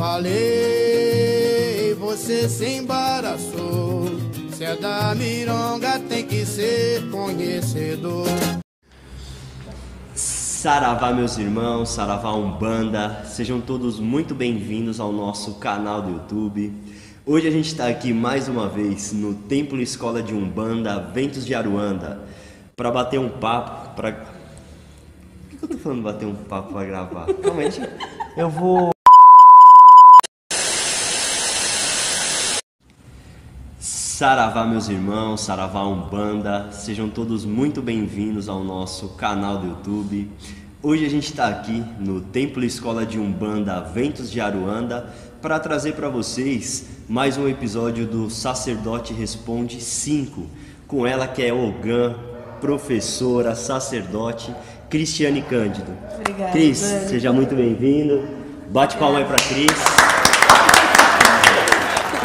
falei, você se embaraçou. Se é da Mironga, tem que ser conhecedor. Saravá, meus irmãos, Saravá Umbanda, sejam todos muito bem-vindos ao nosso canal do YouTube. Hoje a gente está aqui mais uma vez no Templo Escola de Umbanda, Ventos de Aruanda, para bater um papo, Por que eu tô falando bater um papo para gravar? Calma aí, eu vou... Saravá, meus irmãos, Saravá Umbanda, sejam todos muito bem-vindos ao nosso canal do YouTube. Hoje a gente está aqui no Templo Escola de Umbanda, Ventos de Aruanda, para trazer para vocês mais um episódio do Sacerdote Responde 5, com ela que é Ogã, professora, sacerdote, Cristiane Cândido. Obrigada. Cris, seja muito bem-vindo. Bate palma aí para Cris.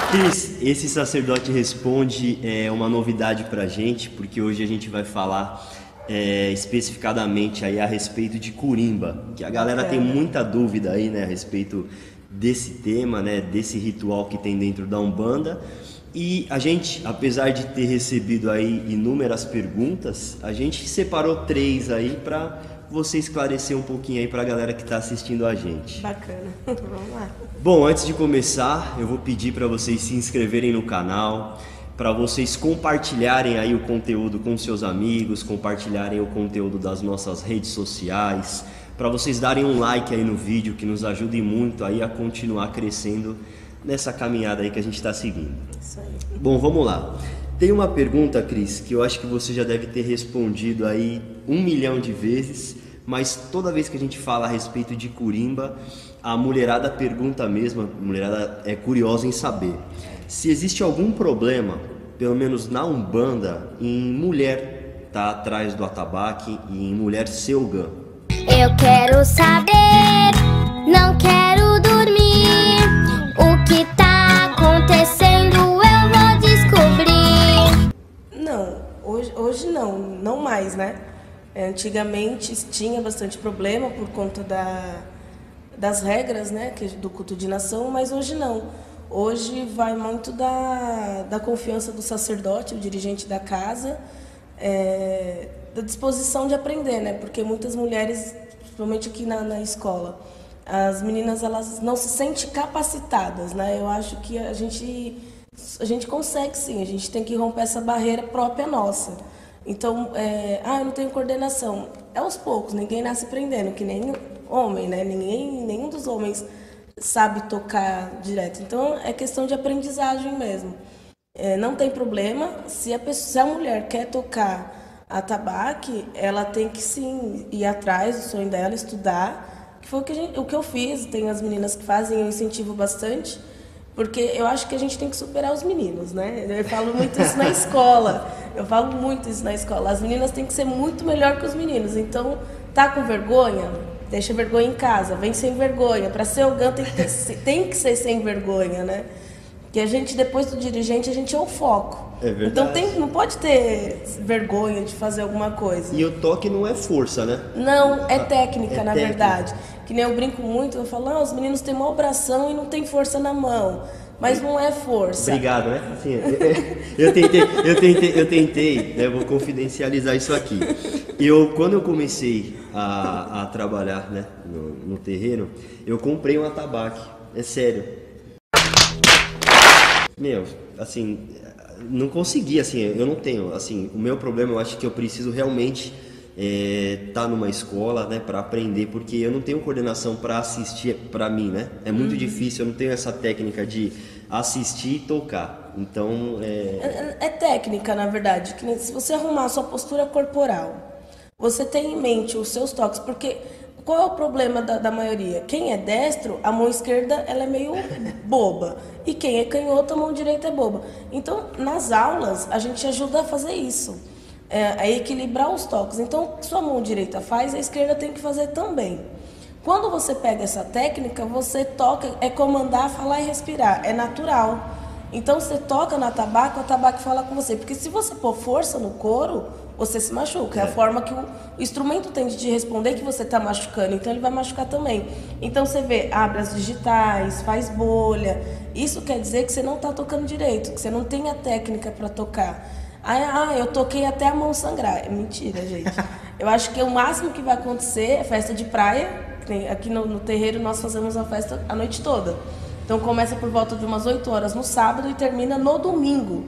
Cris, esse Sacerdote Responde é uma novidade pra gente, porque hoje a gente vai falar especificadamente aí a respeito de Curimba, que a galera tem muita dúvida aí, né, a respeito desse tema, né, desse ritual que tem dentro da Umbanda. E a gente, apesar de ter recebido aí inúmeras perguntas, a gente separou 3 aí pra você esclarecer um pouquinho aí pra galera que tá assistindo a gente. Bacana, vamos lá. Bom, antes de começar, eu vou pedir para vocês se inscreverem no canal, para vocês compartilharem aí o conteúdo com seus amigos, compartilharem o conteúdo das nossas redes sociais, para vocês darem um like aí no vídeo, que nos ajude muito aí a continuar crescendo nessa caminhada aí que a gente está seguindo. Isso aí. Bom, vamos lá. Tem uma pergunta, Cris, que eu acho que você já deve ter respondido aí 1 milhão de vezes, mas toda vez que a gente fala a respeito de Curimba, a mulherada pergunta mesmo, a mulherada é curiosa em saber se existe algum problema, pelo menos na Umbanda, em mulher tá atrás do atabaque e em mulher ser Ogã. Eu quero saber, não quero dormir. O que tá acontecendo eu vou descobrir. Não, hoje não mais, né? Antigamente tinha bastante problema por conta das regras, né, do culto de nação, mas hoje não. Hoje vai muito da confiança do sacerdote, o dirigente da casa, da disposição de aprender, né? Porque muitas mulheres, principalmente aqui na escola, as meninas elas não se sentem capacitadas, né? Eu acho que a gente consegue sim, a gente tem que romper essa barreira própria nossa. Então, eu não tenho coordenação. É aos poucos, ninguém nasce aprendendo, que nem homem, né? Nenhum dos homens sabe tocar direto. Então, é questão de aprendizagem mesmo. Não tem problema, se a mulher quer tocar atabaque, ela tem que sim ir atrás do sonho dela, estudar. Que foi o que eu fiz, tem as meninas que fazem, eu incentivo bastante. Porque eu acho que a gente tem que superar os meninos, né? Eu falo muito isso na escola. As meninas têm que ser muito melhor que os meninos. Então, tá com vergonha? Deixa vergonha em casa. Vem sem vergonha. Para ser Ogã tem que ser sem vergonha, né? Porque a gente, depois do dirigente, a gente é o foco. É verdade. Então, não pode ter vergonha de fazer alguma coisa. E o toque não é força, né? Não, é técnica, na verdade. Que nem eu brinco muito, eu falo, os meninos têm maior bração e não tem força na mão. Mas não é força. Obrigado, né? Assim, eu tentei, né? Vou confidencializar isso aqui. Quando eu comecei a trabalhar, né, no terreiro, eu comprei um atabaque. É sério. Meu, assim, não consegui, assim, eu não tenho, assim, o meu problema, eu acho que eu preciso realmente tá numa escola, né, para aprender, porque eu não tenho coordenação para assistir, para mim, né, é muito difícil, eu não tenho essa técnica de assistir e tocar, então é técnica, na verdade, que se você arrumar a sua postura corporal, você tem em mente os seus toques, porque qual é o problema da maioria? Quem é destro, a mão esquerda ela é meio boba, e quem é canhoto, a mão direita é boba. Então, nas aulas, a gente ajuda a fazer isso. A equilibrar os toques. Então, sua mão direita faz, a esquerda tem que fazer também. Quando você pega essa técnica, você toca, é comandar, falar e respirar, é natural. Então, você toca no atabaque, o atabaque fala com você. Porque se você pôr força no couro, você se machuca. É a forma que o instrumento tem de te responder que você está machucando, então ele vai machucar também. Então você vê, abre as digitais, faz bolha. Isso quer dizer que você não está tocando direito, que você não tem a técnica para tocar. Eu toquei até a mão sangrar. É mentira, gente. Eu acho que o máximo que vai acontecer é festa de praia. Aqui no terreiro nós fazemos a festa a noite toda. Então começa por volta de umas 8 horas no sábado e termina no domingo.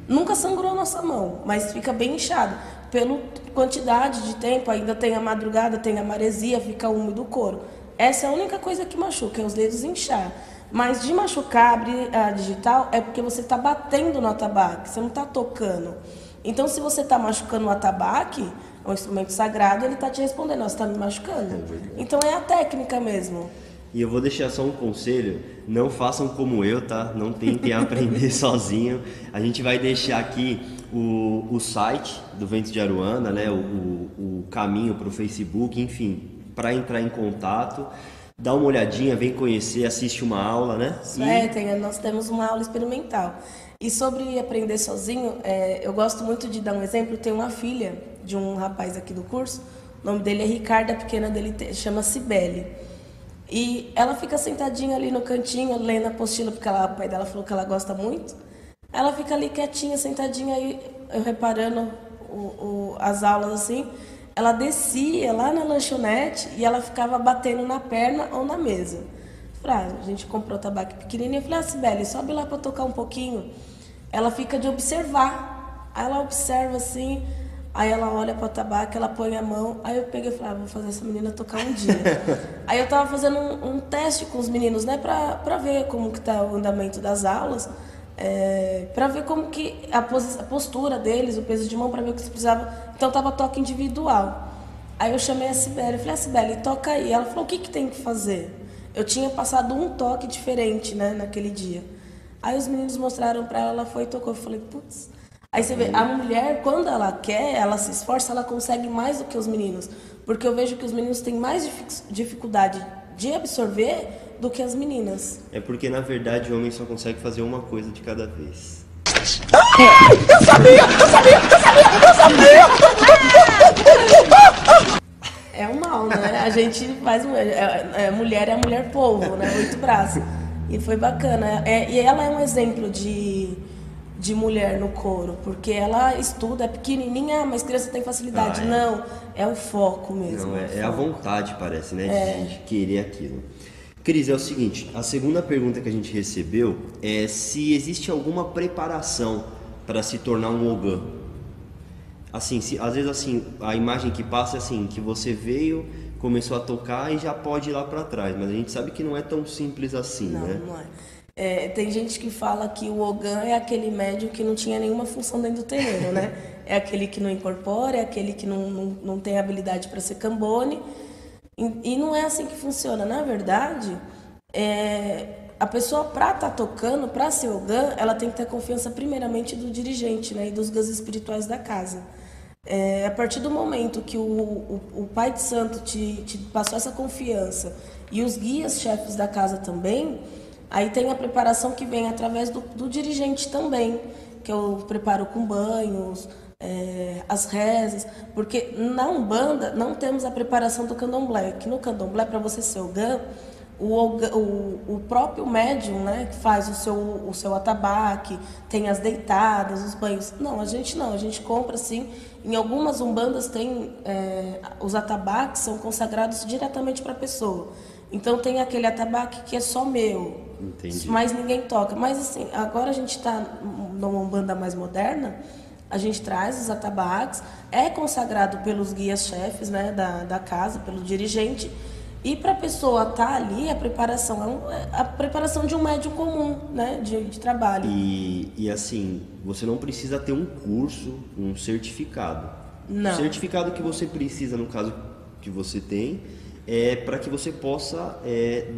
Nunca sangrou a nossa mão, mas fica bem inchado. Pela quantidade de tempo, ainda tem a madrugada, tem a maresia, fica úmido o couro. Essa é a única coisa que machuca, é os dedos inchar. Mas de machucar, abrir a digital, é porque você está batendo no atabaque, você não está tocando. Então, se você está machucando o atabaque, o instrumento sagrado, ele está te respondendo, você está me machucando. Então, é a técnica mesmo. E eu vou deixar só um conselho, não façam como eu, tá? Não tentem aprender sozinho. A gente vai deixar aqui o site do Ventos de Aruanda, né? O caminho para o Facebook, enfim, para entrar em contato. Dá uma olhadinha, vem conhecer, assiste uma aula, né? Nós temos uma aula experimental. E sobre aprender sozinho, eu gosto muito de dar um exemplo. Tem uma filha de um rapaz aqui do curso, o nome dele é Ricardo, a pequena dele chama Cibele. E ela fica sentadinha ali no cantinho, lendo a apostila, porque o pai dela falou que ela gosta muito. Ela fica ali quietinha, sentadinha, aí eu reparando as aulas assim. Ela descia lá na lanchonete e ela ficava batendo na perna ou na mesa. A gente comprou tabaco pequenininho. Eu falei, Cibele, sobe lá para tocar um pouquinho. Ela fica de observar. Aí ela observa assim, aí ela olha para o tabaco, ela põe a mão. Aí eu peguei e falei, vou fazer essa menina tocar um dia. Aí eu tava fazendo um teste com os meninos, né, para ver como que tá o andamento das aulas. Para ver como que a postura deles, o peso de mão, para ver o que se precisava. Então tava toque individual. Aí eu chamei a Cibele, falei, Cibele, toca aí. Ela falou, o que tem que fazer? Eu tinha passado um toque diferente, né, naquele dia. Aí os meninos mostraram para ela, ela foi e tocou. Eu falei, putz. Aí você vê, a mulher, quando ela quer, ela se esforça, ela consegue mais do que os meninos. Porque eu vejo que os meninos têm mais dificuldade de absorver do que as meninas. É porque, na verdade, o homem só consegue fazer uma coisa de cada vez. Eu sabia! É um mal, né? A gente faz... mulher é a mulher polvo, né? 8 braços. E foi bacana. E ela é um exemplo de mulher no coro, porque ela estuda, é pequenininha, mas criança tem facilidade. Não, é o foco mesmo. Não, é a vontade, parece, né? De querer aquilo. Cris, é o seguinte, a segunda pergunta que a gente recebeu é se existe alguma preparação para se tornar um ogã. Assim, às vezes assim, a imagem que passa é assim, que você veio, começou a tocar e já pode ir lá para trás, mas a gente sabe que não é tão simples assim, né? Não é. Tem gente que fala que o ogã é aquele médium que não tinha nenhuma função dentro do terreiro, né? É aquele que não incorpora, é aquele que não tem habilidade para ser cambone. E não é assim que funciona. Na verdade, a pessoa para estar tocando, para ser ogã, ela tem que ter confiança primeiramente do dirigente, né? E dos guias espirituais da casa. A partir do momento que o Pai de Santo te passou essa confiança e os guias chefes da casa também, aí tem a preparação que vem através do dirigente também, que eu preparo com banhos, as rezas, porque na Umbanda não temos a preparação do candomblé, que no candomblé, para você ser ogã, o próprio médium, né, que faz o seu atabaque, tem as deitadas, os banhos. Não, a gente compra assim. Em algumas umbandas tem os atabaques são consagrados diretamente para a pessoa. Então tem aquele atabaque que é só meu. Entendi. Mas ninguém toca. Mas assim, agora a gente está numa umbanda mais moderna, a gente traz os atabaques, é consagrado pelos guias-chefes, né, da casa, pelo dirigente. E para a pessoa estar ali, a preparação é a preparação de um médium comum, né, de trabalho. E assim, você não precisa ter um curso, um certificado. Não. O certificado que você precisa, no caso que você tem, é para que você possa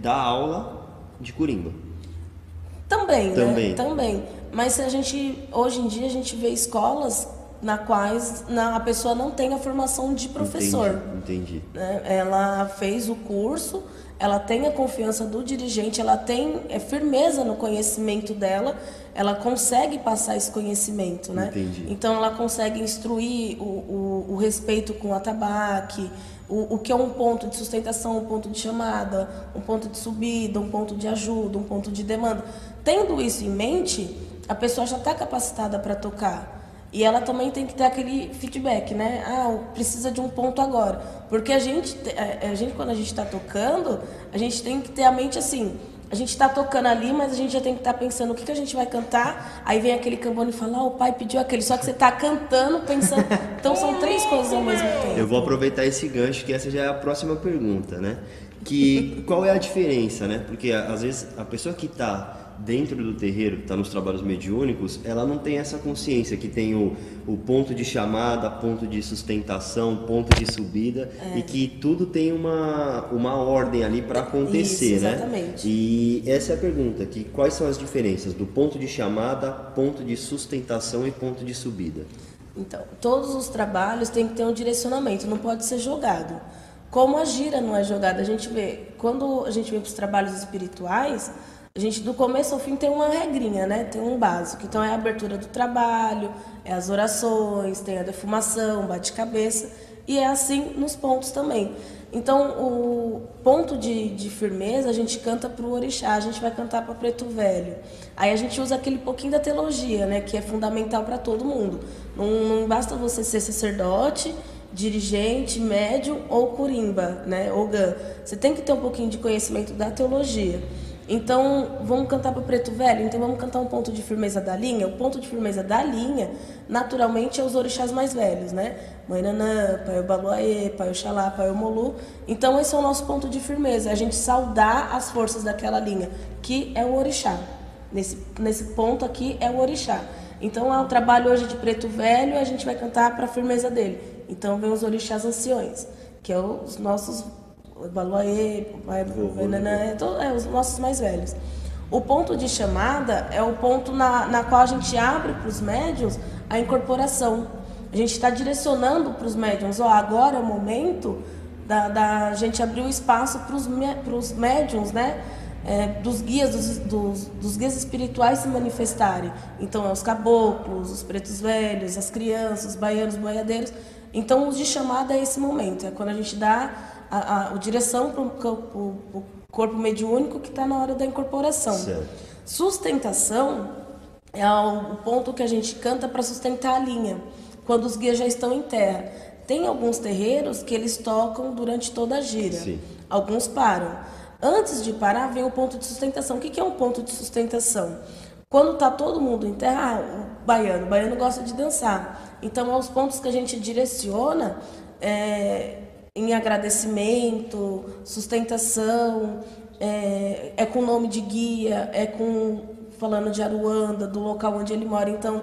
dar aula de curimba. Também, né? Também. Mas hoje em dia a gente vê escolas na quais a pessoa não tem a formação de professor. Entendi. Né? Ela fez o curso, ela tem a confiança do dirigente, ela tem firmeza no conhecimento dela, ela consegue passar esse conhecimento, né? Entendi. Então ela consegue instruir o respeito com o atabaque, o que é um ponto de sustentação, um ponto de chamada, um ponto de subida, um ponto de ajuda, um ponto de demanda. Tendo isso em mente, a pessoa já está capacitada para tocar. E ela também tem que ter aquele feedback, né? Precisa de um ponto agora. Porque a gente quando a gente está tocando, a gente tem que ter a mente assim, a gente está tocando ali, mas a gente já tem que estar pensando o que a gente vai cantar. Aí vem aquele cambone e fala, o pai pediu aquele. Só que você está cantando, pensando. Então são 3 coisas ao mesmo tempo. Eu vou aproveitar esse gancho, que essa já é a próxima pergunta, né? Qual é a diferença, né? Porque às vezes a pessoa que está dentro do terreiro, está nos trabalhos mediúnicos, ela não tem essa consciência que tem o ponto de chamada, ponto de sustentação, ponto de subida, e que tudo tem uma ordem ali para acontecer, isso, né? Exatamente. E essa é a pergunta, quais são as diferenças do ponto de chamada, ponto de sustentação e ponto de subida? Então, todos os trabalhos têm que ter um direcionamento, não pode ser jogado. Como a gira não é jogada, a gente vê, quando a gente vem para os trabalhos espirituais, a gente do começo ao fim tem uma regrinha, né? Tem um básico. Então é a abertura do trabalho, é as orações, tem a defumação, bate-cabeça, e é assim nos pontos também. Então o ponto de firmeza a gente canta para o orixá, a gente vai cantar para Preto Velho. Aí a gente usa aquele pouquinho da teologia, né? Que é fundamental para todo mundo. Não basta você ser sacerdote, dirigente, médium ou curimba, né? Ou gã. Você tem que ter um pouquinho de conhecimento da teologia. Então, vamos cantar para Preto Velho? Então, vamos cantar um ponto de firmeza da linha? O ponto de firmeza da linha, naturalmente, é os orixás mais velhos, né? Mãe Nanã, Pai Obaluaê, Pai Oxalá, Pai Omolu. Então, esse é o nosso ponto de firmeza, a gente saudar as forças daquela linha, que é o orixá. Nesse ponto aqui é o orixá. Então, o trabalho hoje de Preto Velho, a gente vai cantar para a firmeza dele. Então, vem os orixás anciões, que é os nossos... Baluaê, os nossos mais velhos. O ponto de chamada é o ponto na qual a gente abre para os médiuns a incorporação. A gente está direcionando para os médiuns, agora é o momento da gente abrir o espaço para os médiuns, né? Dos guias, dos guias espirituais se manifestarem. Então, os caboclos, os pretos velhos, as crianças, os baianos, boiadeiros. Então, os de chamada é esse momento, é quando a gente dá a direção para o corpo mediúnico que está na hora da incorporação. Certo. Sustentação é o ponto que a gente canta para sustentar a linha, quando os guias já estão em terra. Tem alguns terreiros que eles tocam durante toda a gira. Sim. Alguns param. Antes de parar, vem o ponto de sustentação. O que é um ponto de sustentação? Quando está todo mundo em terra, o baiano gosta de dançar. Então, é os pontos que a gente direciona em agradecimento, sustentação, é com nome de guia, falando de Aruanda, do local onde ele mora. Então,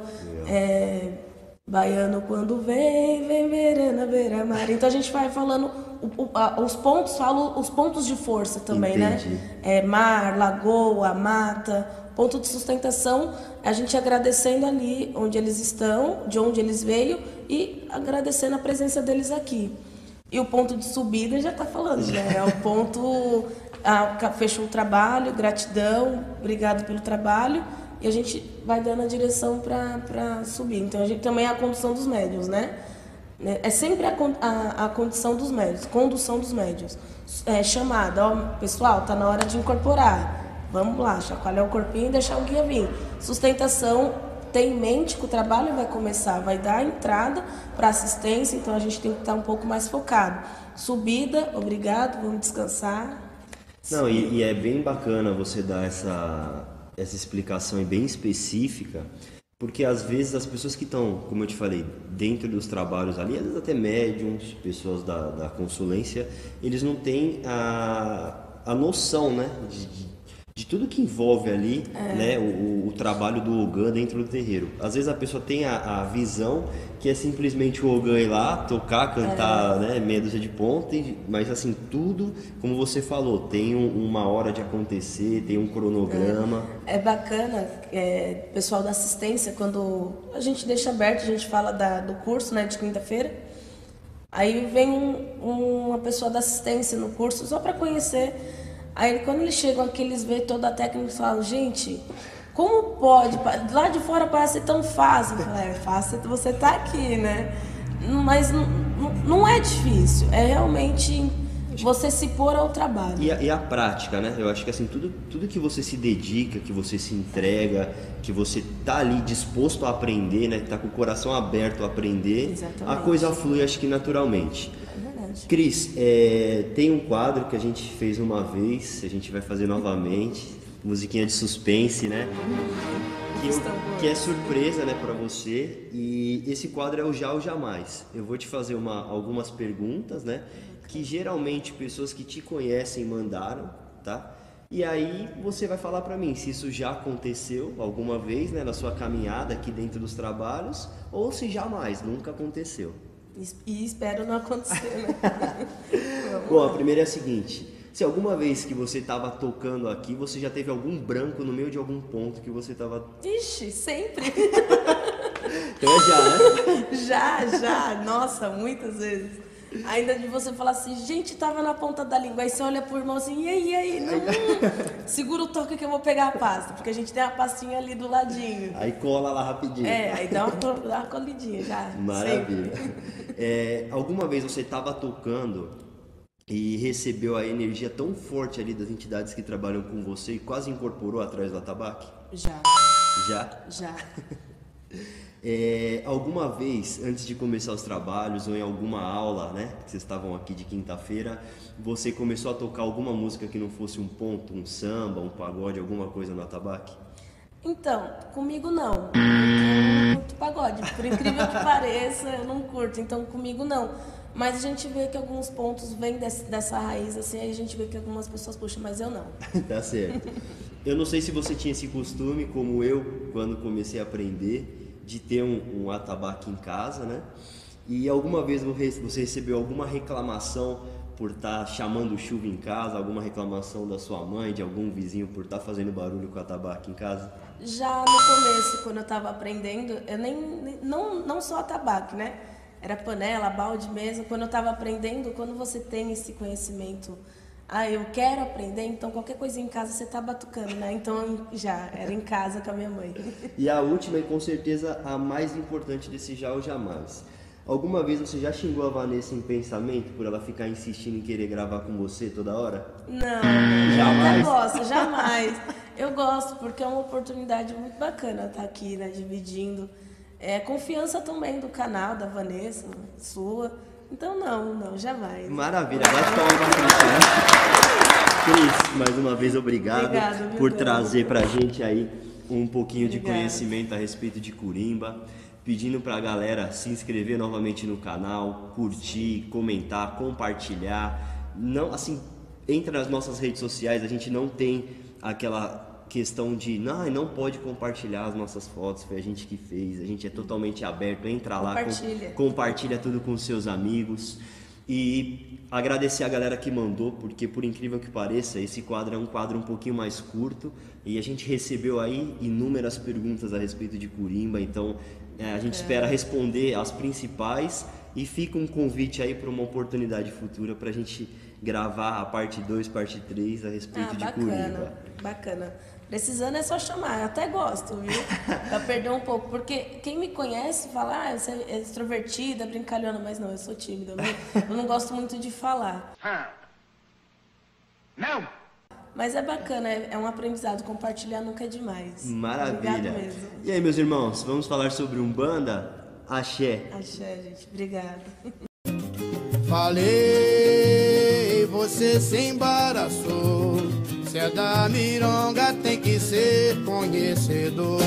baiano quando vem verana, beira-mar. Então a gente vai falando os pontos, falo os pontos de força também. Entendi. Né? Mar, lagoa, mata, ponto de sustentação, a gente agradecendo ali onde eles estão, de onde eles veio e agradecendo a presença deles aqui. E o ponto de subida já está falando, né? É o ponto, fechou o trabalho, gratidão, obrigado pelo trabalho, e a gente vai dando a direção para subir. Então, a gente também é a condução dos médiuns, né? É sempre a condição dos médiuns, condução dos médiuns. Chamada, pessoal, tá na hora de incorporar. Vamos lá, chacoalhar o corpinho e deixar o guia vir. Sustentação, tem em mente que o trabalho vai começar, vai dar a entrada para assistência, então a gente tem que estar um pouco mais focado. Subida, obrigado, vamos descansar. Não, e é bem bacana você dar essa explicação bem específica, porque às vezes as pessoas que estão, como eu te falei, dentro dos trabalhos ali, às vezes até médiums, pessoas da consulência, eles não têm a noção, né, de tudo que envolve ali, né, o trabalho do Ogã dentro do terreiro. Às vezes a pessoa tem a visão que é simplesmente o Ogã ir lá, tocar, cantar, né, meia dúzia de ponta, mas assim, tudo, como você falou, tem uma hora de acontecer, tem um cronograma. É bacana, o pessoal da assistência, quando a gente deixa aberto, a gente fala do curso, né, de quinta-feira, aí vem uma pessoa da assistência no curso só para conhecer. Aí quando eles chegam aqui, eles veem toda a técnica e falam, gente, como pode? Lá de fora parece tão fácil. Eu falo, é fácil você tá aqui, né? Mas não é difícil, é realmente você se pôr ao trabalho. E a prática, né? Eu acho que assim, tudo que você se dedica, que você se entrega, que você tá ali disposto a aprender, né? Que tá com o coração aberto a aprender, exatamente, a coisa flui, acho que naturalmente. Cris, tem um quadro que a gente fez uma vez, a gente vai fazer novamente, musiquinha de suspense, né? Que é surpresa, né, pra você. E esse quadro é o Já ou Jamais. Eu vou te fazer algumas perguntas, né? Que geralmente pessoas que te conhecem mandaram, tá? E aí você vai falar pra mim se isso já aconteceu alguma vez, né, na sua caminhada aqui dentro dos trabalhos, ou se jamais, nunca aconteceu. E espero não acontecer, né? Bom, a primeira é a seguinte: se alguma vez que você estava tocando aqui, você já teve algum branco no meio de algum ponto que você estava... Ixi, sempre! Então é já, né? Já, nossa, muitas vezes. Ainda de você falar assim, gente, tava na ponta da língua, aí você olha pro irmão assim, e aí, não, segura o toque que eu vou pegar a pasta, porque a gente tem a pastinha ali do ladinho. Aí cola lá rapidinho. Aí dá uma colidinha já. Maravilha. Alguma vez você estava tocando e recebeu a energia tão forte ali das entidades que trabalham com você e quase incorporou atrás do atabaque? Já. Já? Alguma vez, antes de começar os trabalhos ou em alguma aula, né, que vocês estavam aqui de quinta-feira, você começou a tocar alguma música que não fosse um ponto, um samba, um pagode, alguma coisa no atabaque? Então, comigo não. Eu não curto pagode, por incrível que pareça, eu não curto, então comigo não. Mas a gente vê que alguns pontos vêm dessa raiz, assim, aí a gente vê que algumas pessoas puxam, mas eu não. Tá certo. Eu não sei se você tinha esse costume, como eu, quando comecei a aprender, de ter um atabaque em casa, né? E alguma vez você recebeu alguma reclamação por estar chamando chuva em casa, alguma reclamação da sua mãe, de algum vizinho por estar fazendo barulho com o atabaque em casa? Já no começo, quando eu estava aprendendo, eu não só atabaque, né? Era panela, balde mesmo. Quando eu estava aprendendo, quando você tem esse conhecimento, eu quero aprender, então qualquer coisa em casa você tá batucando, né? Então já, era em casa com a minha mãe. E a última e com certeza a mais importante desse Já ou Jamais. Alguma vez você já xingou a Vanessa em pensamento por ela ficar insistindo em querer gravar com você toda hora? Não, jamais? Eu gosto, jamais. Eu gosto porque é uma oportunidade muito bacana estar aqui, né, dividindo. Confiança também do canal, da Vanessa, sua. Então não, jamais. Maravilha, bate palma pra Cris. Cris, mais uma vez obrigado por trazer pra gente aí um pouquinho de conhecimento a respeito de Curimba. Pedindo pra galera se inscrever novamente no canal, curtir, comentar, compartilhar. Não, assim, entra nas nossas redes sociais, a gente não tem aquela questão de não pode compartilhar as nossas fotos, foi a gente que fez, a gente é totalmente aberto, entra lá, compartilha tudo com seus amigos. E agradecer a galera que mandou, porque por incrível que pareça, esse quadro é um quadro um pouquinho mais curto e a gente recebeu aí inúmeras perguntas a respeito de Curimba, então a gente espera responder as principais e fica um convite aí para uma oportunidade futura para a gente gravar a parte 2, parte 3 a respeito de Curimba. Bacana. Precisando é só chamar, eu até gosto, viu? Pra perder um pouco, porque quem me conhece fala, você é extrovertida, brincalhona, mas não, eu sou tímida, eu não gosto muito de falar. Não! Mas é bacana, é um aprendizado, compartilhar nunca é demais. Maravilha! Obrigado mesmo. E aí, meus irmãos, vamos falar sobre Umbanda? Axé! Axé, gente, obrigada. Falei, você se embaraçou. Se é da mironga tem que ser conhecedor.